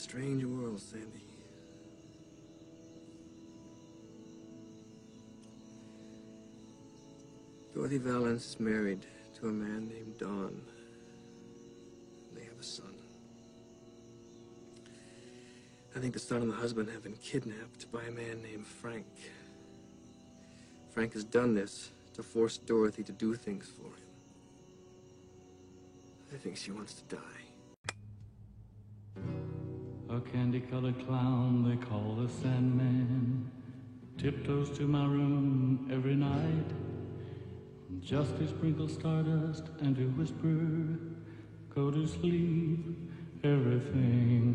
strange world, Sandy. Dorothy Valance is married to a man named Don. They have a son. I think the son and the husband have been kidnapped by a man named Frank. Frank has done this to force Dorothy to do things for him. I think she wants to die. A candy-colored clown they call the Sandman tiptoes to my room every night, just to sprinkle stardust and to whisper, go to sleep, everything